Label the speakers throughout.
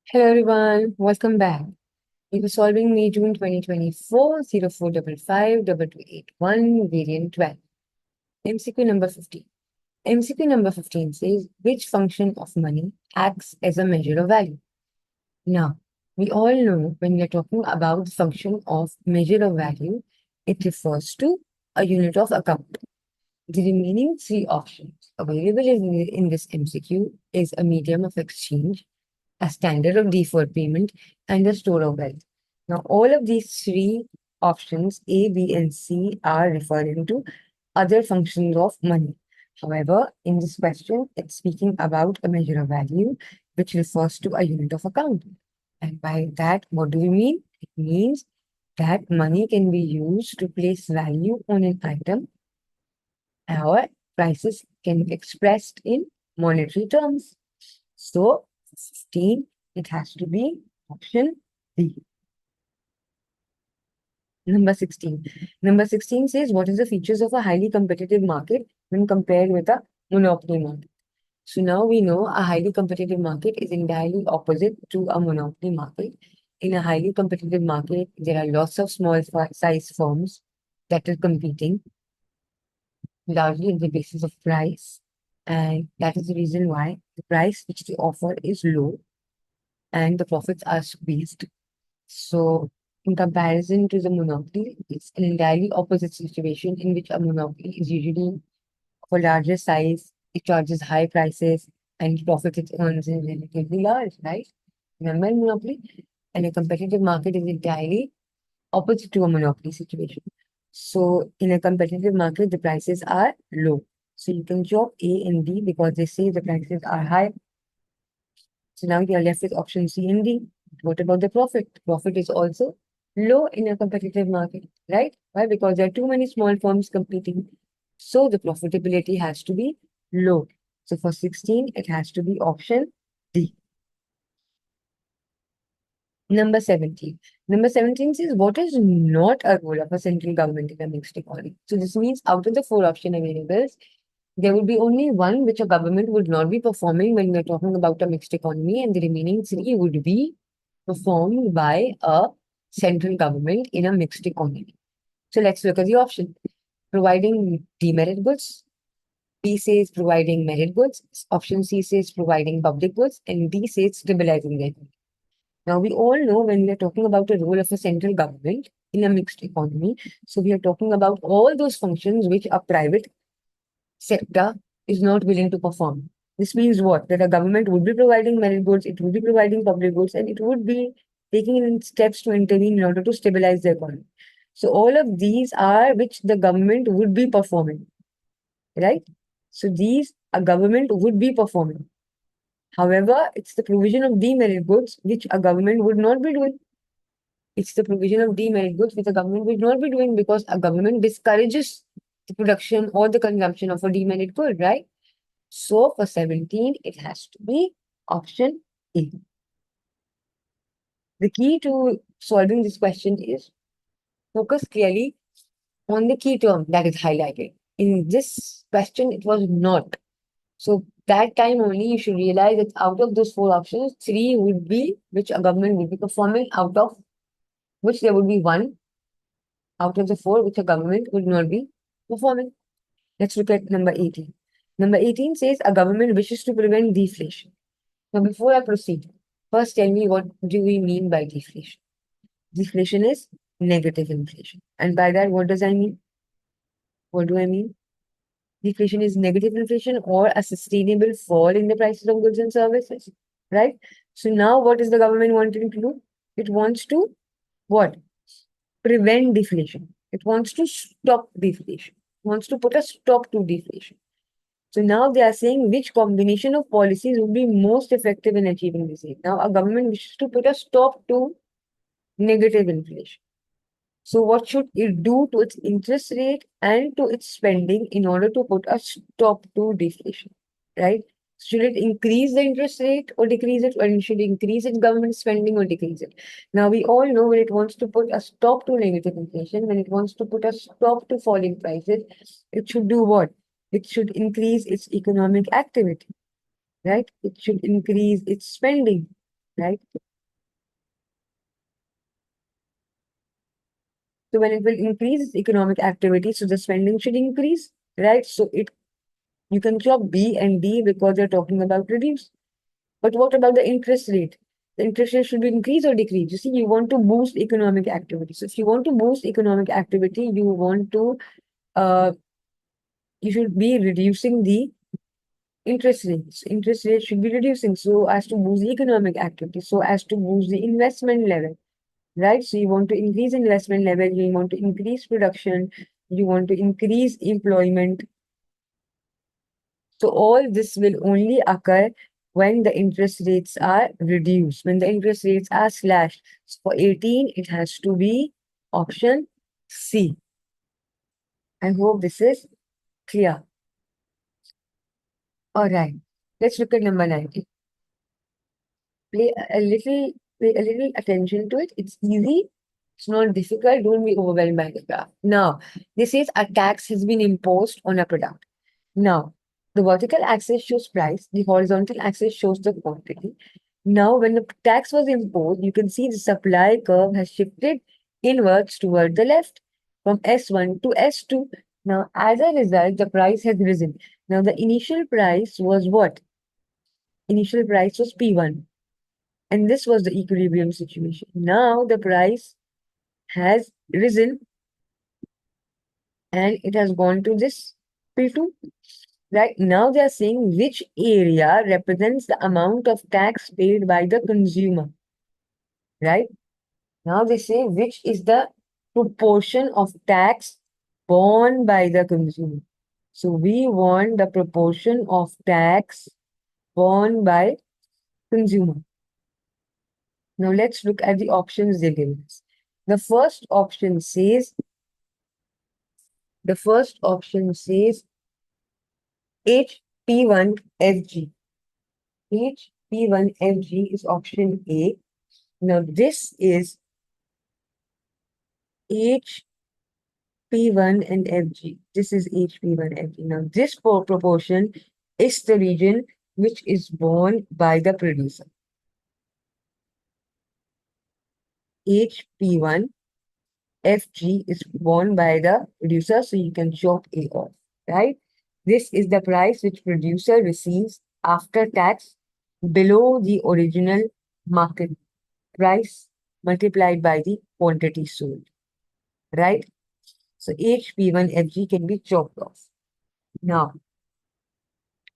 Speaker 1: Hello everyone, welcome back. We were solving May June 2024 0455 variant 12. MCQ number 15. MCQ number 15 says which function of money acts as a measure of value? Now, we all know when we are talking about the function of measure of value, it refers to a unit of account. The remaining three options available in this MCQ is a medium of exchange, a standard of deferred payment, and a store of wealth. Now, all of these three options, A, B, and C, are referring to other functions of money. However, in this question, it's speaking about a measure of value, which refers to a unit of account. And by that, what do we mean? It means that money can be used to place value on an item, or prices can be expressed in monetary terms. So, 15, it has to be option B. Number 16. Number 16 says, what is the features of a highly competitive market when compared with a monopoly market? So now we know a highly competitive market is entirely opposite to a monopoly market. In a highly competitive market, there are lots of small size firms that are competing largely on the basis of price. And that is the reason why the price which they offer is low and the profits are squeezed. So, in comparison to the monopoly, it's an entirely opposite situation in which a monopoly is usually of a larger size, it charges high prices, and profit it earns is relatively large, right? Remember monopoly? And a competitive market is entirely opposite to a monopoly situation. So, in a competitive market, the prices are low. So, you can chop A and B because they say the prices are high. So now we are left with option C and D. What about the profit? Profit is also low in a competitive market, right? Why? Because there are too many small firms competing. So the profitability has to be low. So for 16, it has to be option D. Number 17. Number 17 says, what is not a role of a central government in a mixed economy? So this means out of the four option available, there would be only one which a government would not be performing when we're talking about a mixed economy, and the remaining three would be performed by a central government in a mixed economy. So let's look at the option. Providing demerit goods. B says providing merit goods. Option C says providing public goods. And D says stabilizing the economy. Now, we all know when we are talking about the role of a central government in a mixed economy, so we are talking about all those functions which a private sector is not willing to perform. This means what? That a government would be providing merit goods, it would be providing public goods, and it would be taking in steps to intervene in order to stabilize the economy. So all of these are which the government would be performing, right? So these a government would be performing. However, it's the provision of demerit goods which a government would not be doing. It's the provision of demerit goods which the government would not be doing because a government discourages the production or the consumption of a demerit good, right? So for 17, it has to be option A. The key to solving this question is focus clearly on the key term that is highlighted. In this question, it was not. So that time only you should realize that out of those four options, three would be which a government would be performing, out of which there would be one out of the four which a government would not be performing. Let's look at number 18. Number 18 says a government wishes to prevent deflation. Now, before I proceed, first tell me what do we mean by deflation? Deflation is negative inflation. And by that, what does I mean? What do I mean? Deflation is negative inflation or a sustainable fall in the prices of goods and services, right? So now what is the government wanting to do? It wants to what? Prevent deflation. It wants to stop deflation. It wants to put a stop to deflation. So now they are saying which combination of policies would be most effective in achieving this aim. Now, a government wishes to put a stop to negative inflation. So, what should it do to its interest rate and to its spending in order to put a stop to deflation? Right? Should it increase the interest rate or decrease it, or should it increase its government spending or decrease it? Now, we all know when it wants to put a stop to negative inflation, when it wants to put a stop to falling prices, it should do what? It should increase its economic activity, right? It should increase its spending. right? So when it will increase economic activity, so the spending should increase, right? So it you can chop B and D because they're talking about reduce. But what about the interest rate? The interest rate should be increase or decrease. You see, you want to boost economic activity. So if you want to boost economic activity, uh, you should be reducing the interest rates. Interest rates should be reducing so as to boost the economic activity, so as to boost the investment level, right? So you want to increase investment level, you want to increase production, you want to increase employment. So all this will only occur when the interest rates are reduced, when the interest rates are slashed. So for 18, it has to be option C. I hope this is clear. All right. Let's look at number 19. Pay a little attention to it. It's easy. It's not difficult. Don't be overwhelmed by the graph. Now, this says a tax has been imposed on a product. Now, the vertical axis shows price, the horizontal axis shows the quantity. Now, when the tax was imposed, you can see the supply curve has shifted inwards toward the left from S1 to S2. Now, as a result, the price has risen. Now, the initial price was what? Initial price was P1. And this was the equilibrium situation. Now, the price has risen and it has gone to this P2. Right now, they are saying which area represents the amount of tax paid by the consumer. Right now, they say which is the proportion of tax borne by the consumer. So, we want the proportion of tax borne by consumer. Now, let's look at the options they give us. The first option says HP1FG. HP1FG is option A. Now, this is HP1 and FG. This is HP1 FG. Now, this proportion is the region which is borne by the producer. HP1 FG is borne by the producer, so you can chop A off, right? This is the price which producer receives after tax below the original market price multiplied by the quantity sold, right? So HP1FG can be chopped off. Now,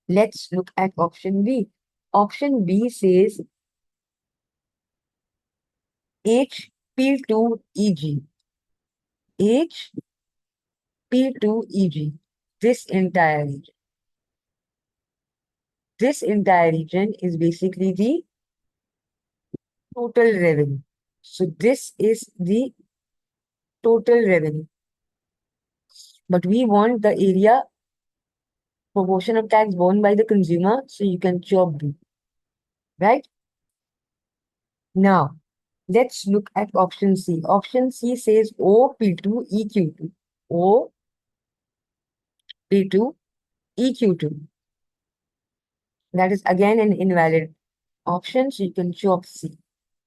Speaker 1: let's look at option B. Option B says HP2EG. HP2EG. This entire region. This entire region is basically the total revenue. So this is the total revenue. But we want the area proportion of tax borne by the consumer, so you can chop B. Right? Now, let's look at option C. Option C says OP2EQ2. OP2EQ2. That is again an invalid option, so you can chop C.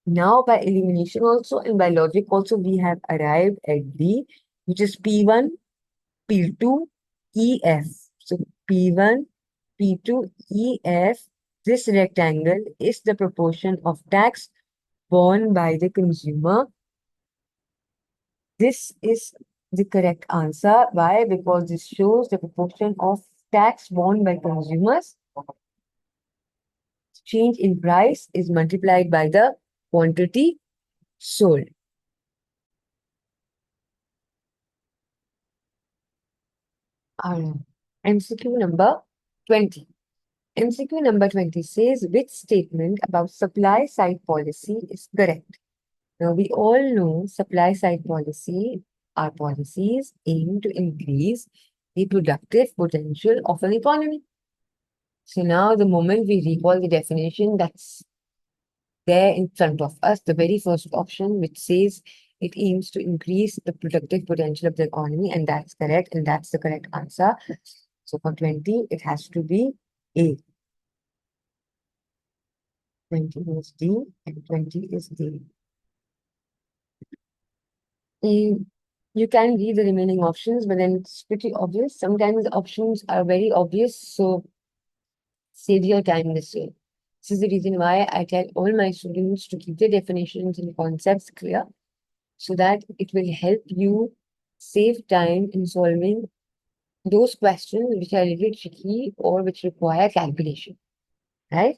Speaker 1: Now, by elimination also and by logic also, we have arrived at D, which is P1, P2, EF. So P1, P2, EF, this rectangle is the proportion of tax borne by the consumer. This is the correct answer. Why? Because this shows the proportion of tax borne by consumers. Change in price is multiplied by the quantity sold. MCQ number 20. MCQ number 20 says which statement about supply side policy is correct? Now, we all know supply side policy are policies aimed to increase the productive potential of an economy. So now the moment we recall the definition that's there in front of us, the very first option which says it aims to increase the productive potential of the economy, and that's correct, and that's the correct answer. So for 20, it has to be A. 20 is D and 20 is D. Mm, you can read the remaining options, but then it's pretty obvious. Sometimes the options are very obvious, so save your time this way. This is the reason why I tell all my students to keep their definitions and concepts clear so that it will help you save time in solving those questions which are a little tricky or which require calculation, right?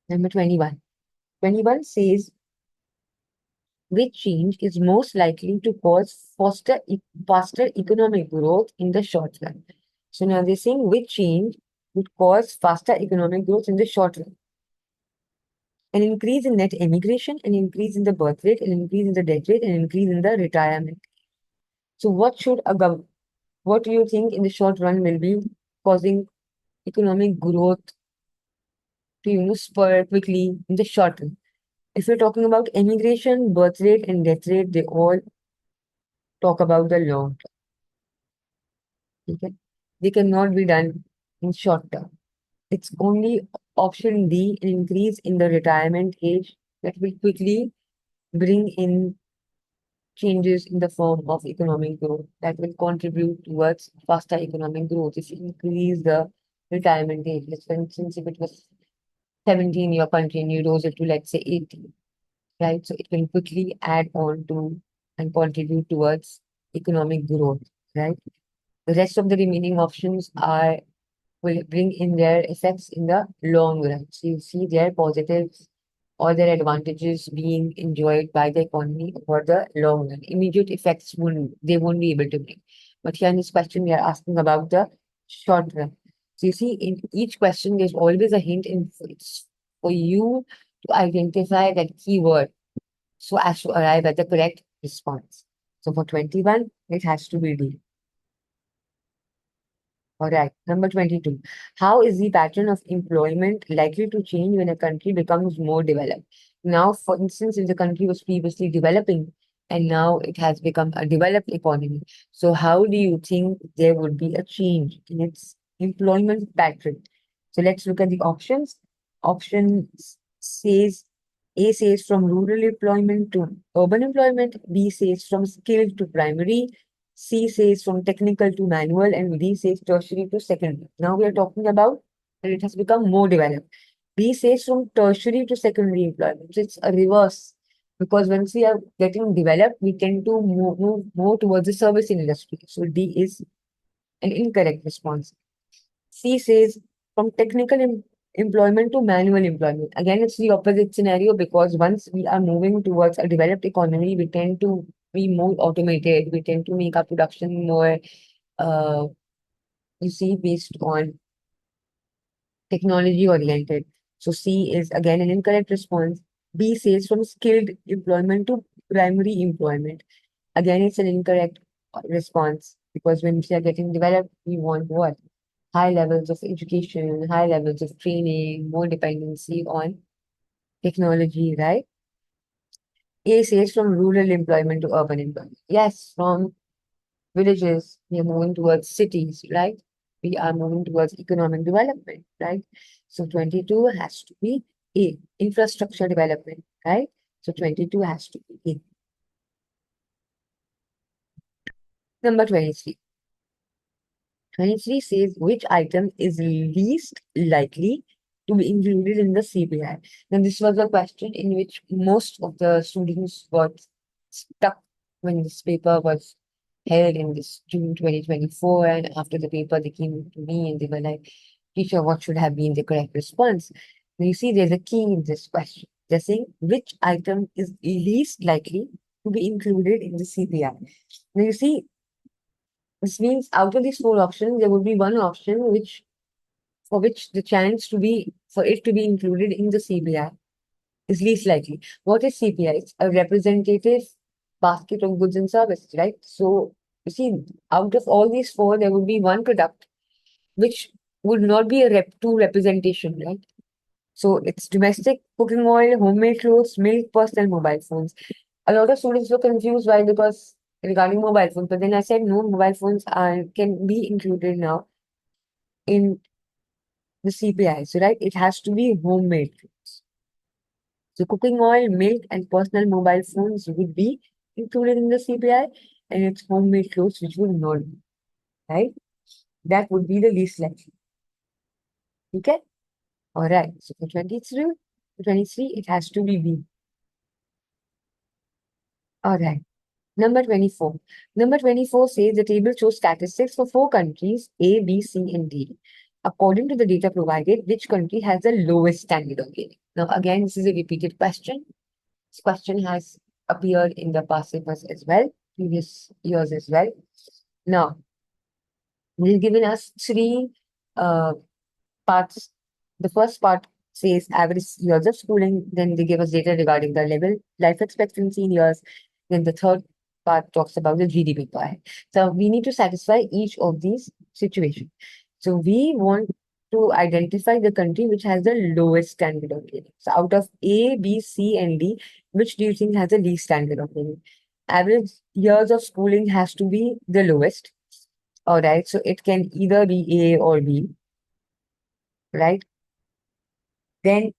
Speaker 1: Number 21. 21 says which change is most likely to cause faster economic growth in the short run. So now they're saying which change would cause faster economic growth in the short run. An increase in net immigration, an increase in the birth rate, an increase in the death rate, an increase in the retirement. So what do you think in the short run will be causing economic growth to spur quickly in the short run? If you're talking about immigration, birth rate, and death rate, they all talk about the long term. Okay? They cannot be done in short term. It's only option D, an increase in the retirement age, that will quickly bring in changes in the form of economic growth that will contribute towards faster economic growth. If you increase the retirement age, let's for instance, if it was 17 your country and you rose it to, let's say, 18, right? So it will quickly add on to and contribute towards economic growth, right? The rest of the remaining options are will bring in their effects in the long run. So you see their positives or their advantages being enjoyed by the economy for the long run. Immediate effects won't be able to bring. But here in this question, we are asking about the short run. So you see, in each question, there's always a hint in it's for you to identify that keyword so as to arrive at the correct response. So for 21, it has to be D. All right. Number 22. How is the pattern of employment likely to change when a country becomes more developed? Now, for instance, if the country was previously developing and now it has become a developed economy, so how do you think there would be a change in its employment pattern? So let's look at the options. Option says A says from rural employment to urban employment, B says from skilled to primary, C says from technical to manual, and D says tertiary to secondary. Now we are talking about that it has become more developed. B says from tertiary to secondary employment. So it's a reverse because once we are getting developed, we tend to move more towards the service industry. So D is an incorrect response. C says from employment to manual employment. Again, it's the opposite scenario because once we are moving towards a developed economy, we tend to be more automated. We tend to make our production more, uh, based on technology oriented. So C is again an incorrect response. B says from skilled employment to primary employment. Again, it's an incorrect response because when we are getting developed, we want what? High levels of education, high levels of training, more dependency on technology, right? A says from rural employment to urban employment. Yes, from villages, we are moving towards cities, right? We are moving towards economic development, right? So 22 has to be A, infrastructure development, right? So 22 has to be A. Number 23. 23 says which item is least likely to be included in the CPI. Now, this was a question in which most of the students got stuck when this paper was held in this June 2024. And after the paper, they came to me and they were like, teacher, what should have been the correct response? Now, you see, there's a key in this question. They're saying which item is least likely to be included in the CPI. Now, you see, this means out of these four options, there would be one option for which the chance to be for it to be included in the CPI is least likely. What is CPI? It's a representative basket of goods and services, right? So you see, out of all these four, there would be one product which would not be a true representation, right? So it's domestic cooking oil, homemade clothes, milk, personal mobile phones. A lot of students were confused why because regarding mobile phones, but then I said no, mobile phones can be included now in the CPI. So right, it has to be homemade clothes. So cooking oil, milk, and personal mobile phones would be included in the CPI, and it's homemade clothes which would not be, right? That would be the least likely. Okay? All right. So for 23, it has to be B. All right. Number 24. Number 24 says the table shows statistics for four countries, A, B, C, and D. According to the data provided, which country has the lowest standard of living? Now, again, this is a repeated question. This question has appeared in the past papers as well, previous years as well. Now, they've given us three uh, parts. The first part says average years of schooling, then they give us data regarding the level, life expectancy in years. Then the third part talks about the GDP per head. So we need to satisfy each of these situations. So we want to identify the country which has the lowest standard of living. So out of A, B, C, and D, which do you think has the least standard of living? Average years of schooling has to be the lowest. All right, so it can either be A or B, right? Then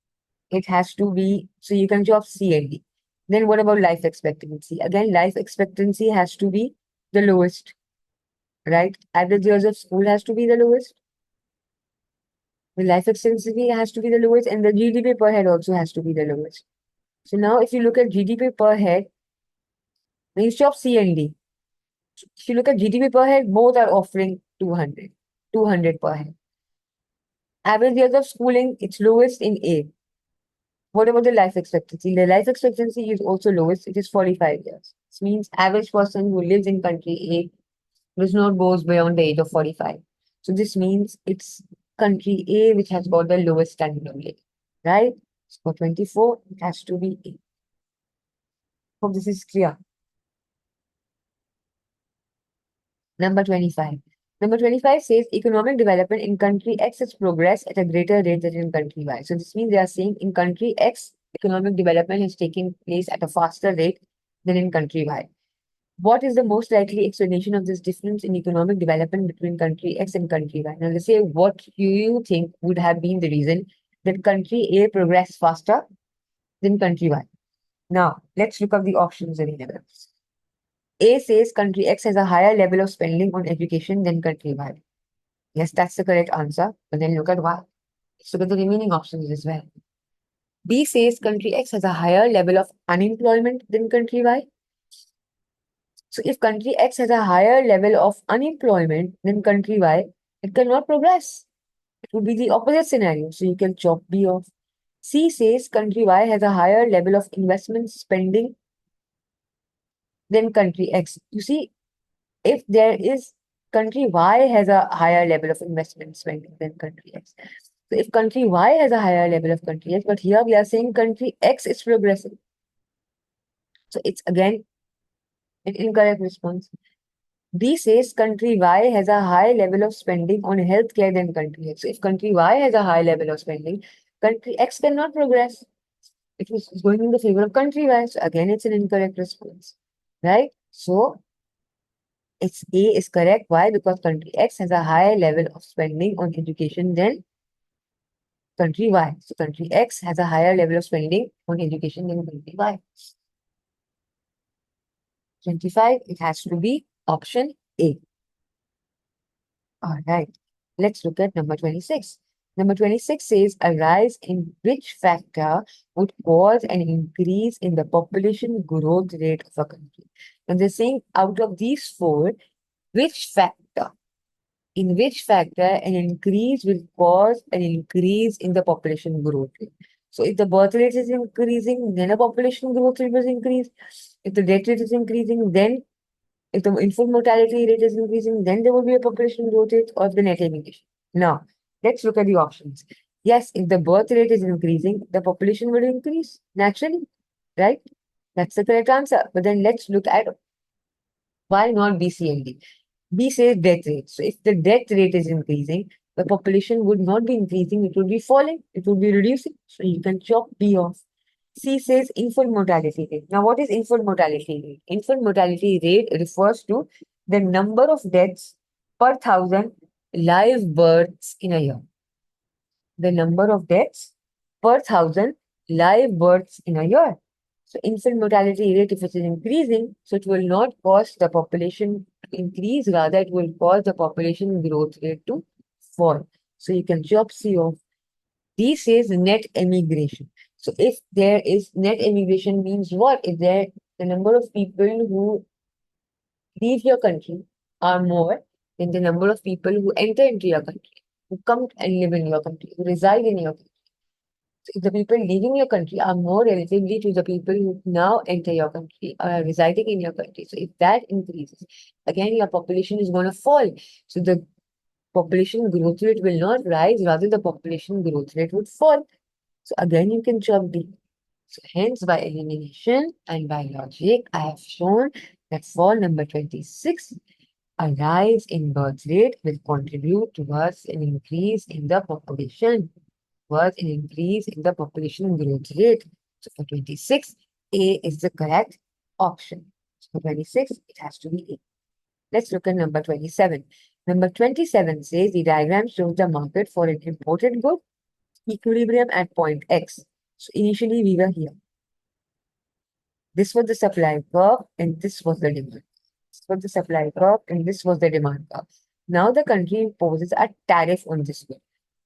Speaker 1: it has to be, so you can choose C and D. Then what about life expectancy? Again, life expectancy has to be the lowest, right? Average years of school has to be the lowest. The life expectancy has to be the lowest, and the GDP per head also has to be the lowest. So now if you look at GDP per head, then you stop C and D. If you look at GDP per head, both are offering 200 per head. Average years of schooling, it's lowest in A. What about the life expectancy? The life expectancy is also lowest. It is 45 years. This means average person who lives in country A does not goes beyond the age of 45. So this means it's country A which has got the lowest standard of living, right? So for 24, it has to be A. Hope this is clear. Number 25. Number 25 says economic development in country X has progressed at a greater rate than in country Y. So this means they are saying in country X, economic development is taking place at a faster rate than in country Y. What is the most likely explanation of this difference in economic development between country X and country Y? Now, let's say what you think would have been the reason that country A progressed faster than country Y. Now, let's look up the options available. A says country X has a higher level of spending on education than country Y. Yes, that's the correct answer. But then look at Y. Let's look at the remaining options as well. B says country X has a higher level of unemployment than country Y. So if country X has a higher level of unemployment than country Y, it cannot progress. It would be the opposite scenario. So you can chop B off. C says country Y has a higher level of investment spending than country X. You see, if there is country Y has a higher level of investment spending than country X. So if country Y has a higher level of country X, but here we are saying country X is progressing. So it's again an incorrect response. D says country Y has a high level of spending on healthcare than country X. So if country Y has a high level of spending, country X cannot progress. It was going in the favor of country Y. So again, it's an incorrect response, right? So it's A is correct. Why? Because country X has a high level of spending on education than country Y. So country X has a higher level of spending on education than country Y. 25, it has to be option A. All right. Let's look at number 26. Number 26 says a rise in which factor would cause an increase in the population growth rate of a country. And they're saying out of these four, which factor, in which factor an increase will cause an increase in the population growth rate. So if the birth rate is increasing, then a population growth rate will increase. If the death rate is increasing, then if the infant mortality rate is increasing, then there will be a population growth rate of the net immigration. Now, let's look at the options. Yes, if the birth rate is increasing, the population will increase naturally, right? That's the correct answer. But then let's look at why not B, C, and D. B says death rate. So if the death rate is increasing, the population would not be increasing, it would be falling, it would be reducing. So you can chop B off. C says infant mortality rate. Now, what is infant mortality rate? Infant mortality rate refers to the number of deaths per 1,000 live births in a year. The number of deaths per 1,000 live births in a year. So infant mortality rate, if it is increasing, so it will not cause the population to increase, rather it will cause the population growth rate to fall. So you can chop C off. D says net emigration. So if there is net emigration means what? If there the number of people who leave your country are more than the number of people who enter into your country, who come and live in your country, who reside in your country. So if the people leaving your country are more relatively to the people who now enter your country or are residing in your country. So if that increases, again your population is going to fall. So the population growth rate will not rise, rather the population growth rate would fall. So again you can chop D. So hence by elimination and by logic, I have shown that for number 26, a rise in birth rate will contribute towards an increase in the population, towards an increase in the population growth rate. So for 26, A is the correct option. So for 26, it has to be A. Let's look at number 27. Number 27 says the diagram shows the market for an imported good, equilibrium at point X. So initially we were here. This was the supply curve and this was the demand. This was the supply curve and this was the demand curve. Now the country imposes a tariff on this good.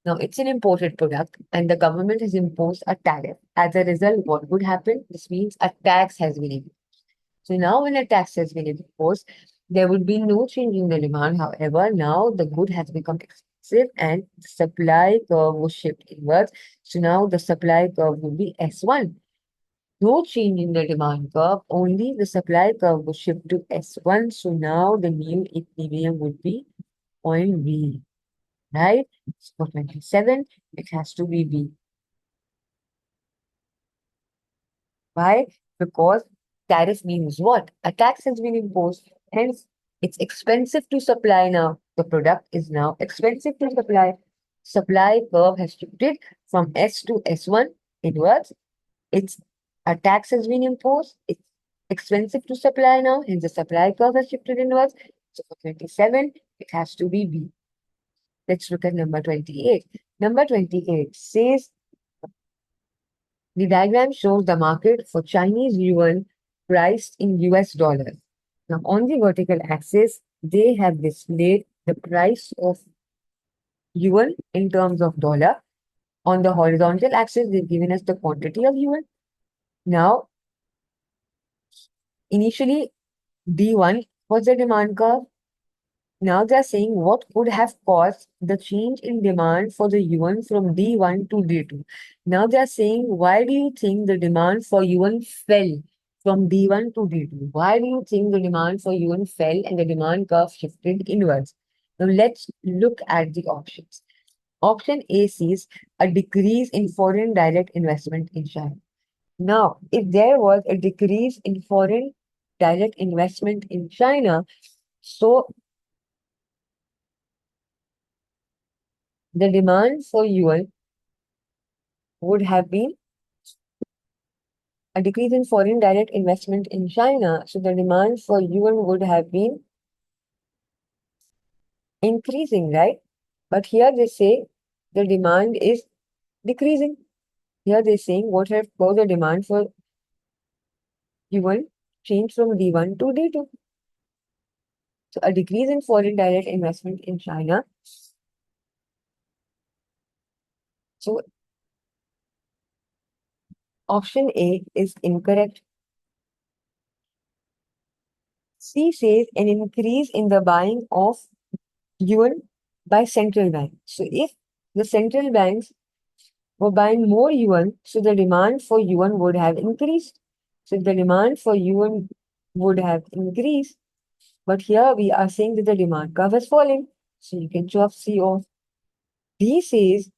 Speaker 1: Now it's an imported product and the government has imposed a tariff. As a result, what would happen? This means a tax has been imposed. So now when a tax has been imposed, there would be no change in the demand. However, now the good has become expensive and the supply curve will shift inwards. So now the supply curve will be S1. No change in the demand curve, only the supply curve will shift to S1. So now the new equilibrium would be point B, right? So for 27, it has to be B. Why? Because tariff means what? A tax has been imposed. Hence, it's expensive to supply now. The product is now expensive to supply. Supply curve has shifted from S to S1 inwards. It's a tax has been imposed. It's expensive to supply now. Hence, the supply curve has shifted inwards. So for 27, it has to be B. Let's look at number 28. Number 28 says the diagram shows the market for Chinese yuan priced in US dollars. Now, on the vertical axis, they have displayed the price of yuan in terms of dollar. On the horizontal axis, they've given us the quantity of yuan. Now, initially, D1 was the demand curve. Now they are saying what could have caused the change in demand for the yuan from D1 to D2. Now they are saying, why do you think the demand for yuan fell from D1 to D2? Why do you think the demand for yuan fell and the demand curve shifted inwards? Now let's look at the options. Option A sees a decrease in foreign direct investment in China. Now, if there was a decrease in foreign direct investment in China, so the demand for yuan would have been a decrease in foreign direct investment in China. So the demand for yuan would have been increasing, right? But here they say the demand is decreasing. Here they're saying what have caused the demand for yuan change from D1 to D2. So a decrease in foreign direct investment in China. So option A is incorrect. C says an increase in the buying of yuan by central bank. So if the central banks were buying more yuan, so the demand for yuan would have increased. So the demand for yuan would have increased. But here we are saying that the demand curve is falling. So you can chop C off. D says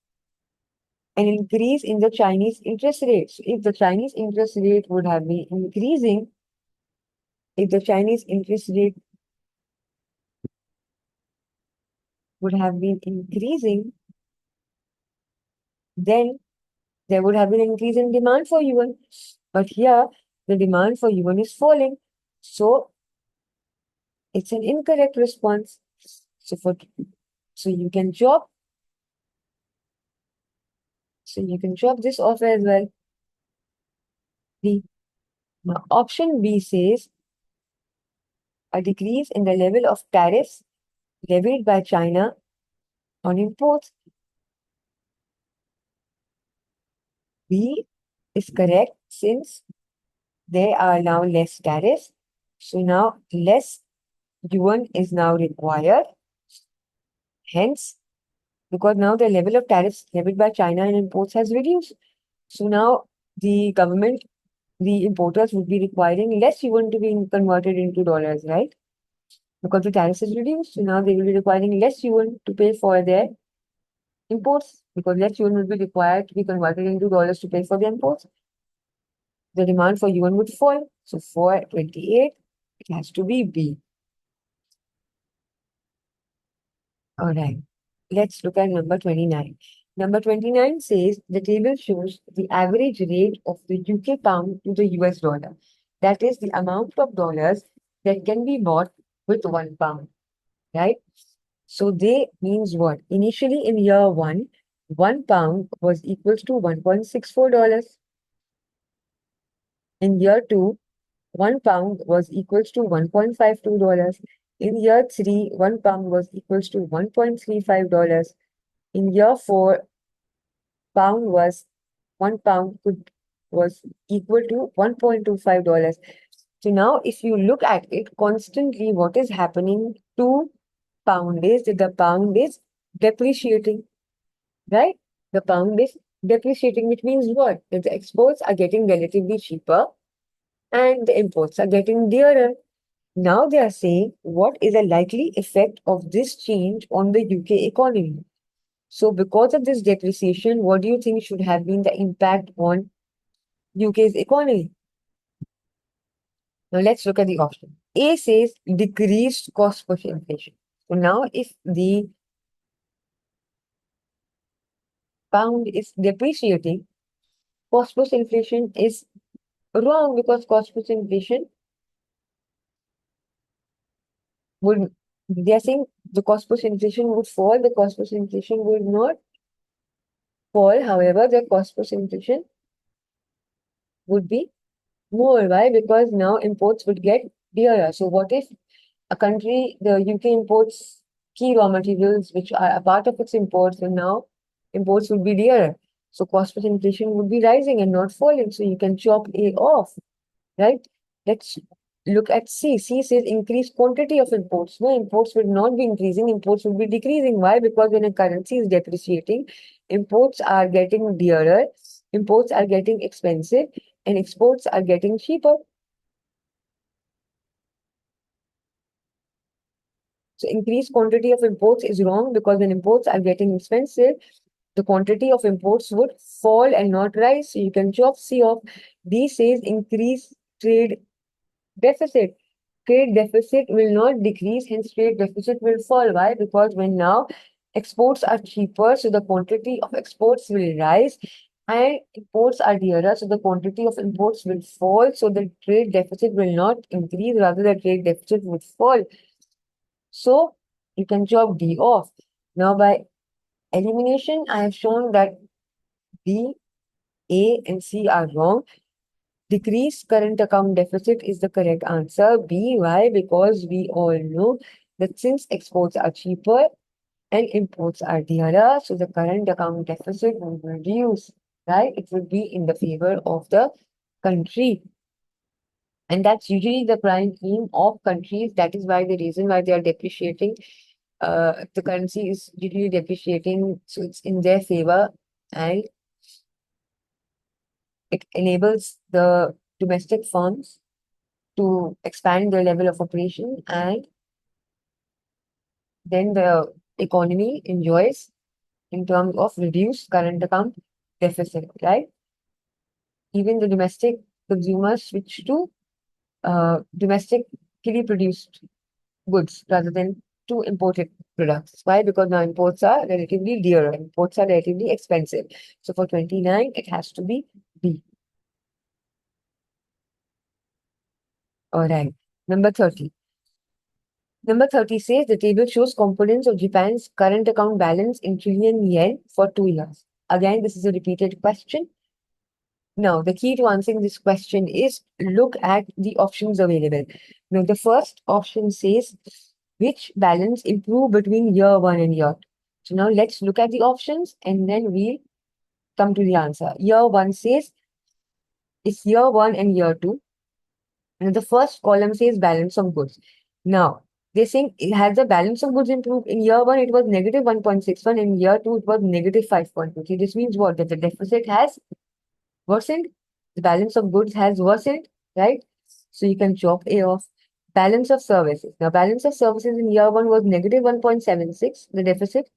Speaker 1: an increase in the Chinese interest rate. So if the Chinese interest rate would have been increasing, if the Chinese interest rate would have been increasing, then there would have been an increase in demand for yuan. But here, the demand for yuan is falling. So it's an incorrect response. So you can chop. So you can chop this off as well. D. Now, option B says a decrease in the level of tariffs levied by China on imports. B is correct since there are now less tariffs. So now less yuan is now required. Hence, because now the level of tariffs levied by China on imports has reduced. So now the government, the importers would be requiring less yuan to be converted into dollars, right? Because the tariffs is reduced. So now they will be requiring less yuan to pay for their imports because less yuan will be required to be converted into dollars to pay for the imports. The demand for yuan would fall. So for 28, it has to be B. All right. Let's look at number 29. Number 29 says the table shows the average rate of the UK pound to the US dollar. That is the amount of dollars that can be bought with 1 pound, right? So they means what? Initially in year one, 1 pound was equals to $1.64. In year two, 1 pound was equals to $1.52. In year three, 1 pound was equals to $1.35. In year four, pound was 1 pound was equal to $1.25. So now if you look at it constantly, what is happening to pound is that the pound is depreciating, right? The pound is depreciating, which means what? That the exports are getting relatively cheaper and the imports are getting dearer. Now they are saying what is a likely effect of this change on the UK economy. So because of this depreciation, what do you think should have been the impact on UK's economy? Now let's look at the option. A says decreased cost push inflation. So now if the pound is depreciating, cost push inflation is wrong because cost push inflation would, they are saying the cost push inflation would fall, the cost push inflation would not fall. However, the cost push inflation would be more. Why? Because now imports would get dearer. So what if a country, the UK imports key raw materials which are a part of its imports, and now imports would be dearer. So cost plus inflation would be rising and not falling. So you can chop A off, right? Let's look at C. C says increased quantity of imports. No, imports will not be increasing, imports will be decreasing. Why? Because when a currency is depreciating, imports are getting dearer, imports are getting expensive, and exports are getting cheaper. So increased quantity of imports is wrong because when imports are getting expensive, the quantity of imports would fall and not rise. So you can chop C off. D says increase trade deficit. Trade deficit will not decrease, hence trade deficit will fall. Why? Because when now exports are cheaper, so the quantity of exports will rise and imports are dearer, so the quantity of imports will fall. So the trade deficit will not increase, rather the trade deficit would fall. So you can chop D off. Now by elimination, I have shown that B, A, and C are wrong. Decreased current account deficit is the correct answer. B, why? Because we all know that since exports are cheaper and imports are dearer, so the current account deficit will reduce, right? It will be in the favor of the country. And that's usually the prime aim of countries. That is why the reason why they are depreciating. The currency is usually depreciating, so it's in their favor and it enables the domestic firms to expand their level of operation, and then the economy enjoys in terms of reduced current account deficit, right? Even the domestic consumers switch to domestically produced goods rather than to imported products. Why? Because now imports are relatively dearer, imports are relatively expensive. So for 29, it has to be B. All right. Number 30. Number 30 says the table shows components of Japan's current account balance in trillion yen for 2 years. Again, this is a repeated question. Now, the key to answering this question is look at the options available. Now, the first option says which balance improve between year one and year two. So now let's look at the options and then we'll come to the answer. Year one says it's year one and year two. And the first column says balance of goods. Now, they're saying it has the balance of goods improved. In year one, it was negative 1.61. In year two, it was negative 5.23. This means what? That the deficit has worsened. The balance of goods has worsened, right? So you can chop A off. Balance of services. Now, balance of services in year one was negative 1.76, the deficit.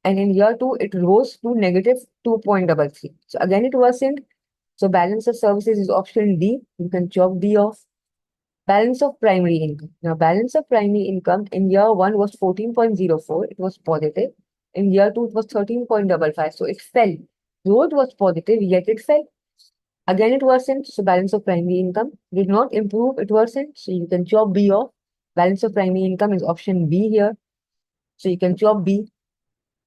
Speaker 1: And in year two, it rose to negative 2.33. So again, it worsened. So balance of services is option D. You can chop D off. Balance of primary income. Now, balance of primary income in year one was 14.04. It was positive. In year two, it was 13.55. So it fell. Though it was positive, yet it fell. Again, it worsened. So balance of primary income did not improve. It worsened. So you can chop B off. Balance of primary income is option B here. So you can chop B.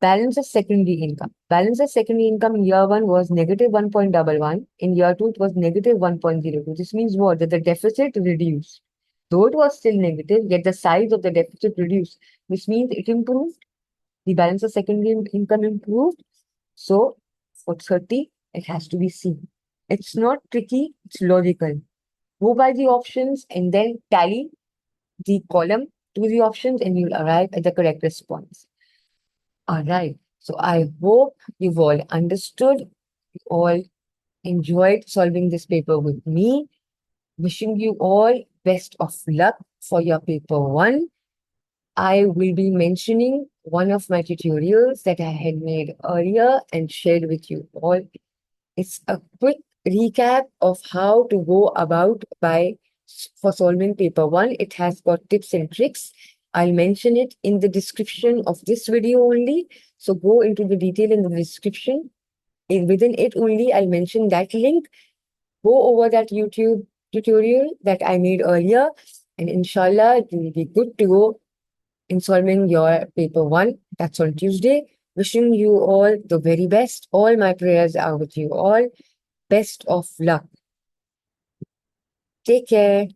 Speaker 1: Balance of secondary income. Balance of secondary income in year one was negative 1.11. In year two, it was negative 1.02. This means what? That the deficit reduced. Though it was still negative, yet the size of the deficit reduced. This means it improved. The balance of secondary income improved. So for 30, it has to be C. It's not tricky, it's logical. Go by the options and then tally the column to the options and you'll arrive at the correct response. All right. So I hope you've all understood, you all enjoyed solving this paper with me. Wishing you all best of luck for your paper one. I will be mentioning one of my tutorials that I had made earlier and shared with you all. It's a quick recap of how to go about for solving paper one. It has got tips and tricks. I'll mention it in the description of this video only. So go into the detail in the description. Within it only, I'll mention that link. Go over that YouTube tutorial that I made earlier, and inshallah, you will be good to go in solving your paper one. That's on Tuesday. Wishing you all the very best. All my prayers are with you all. Best of luck. Take care.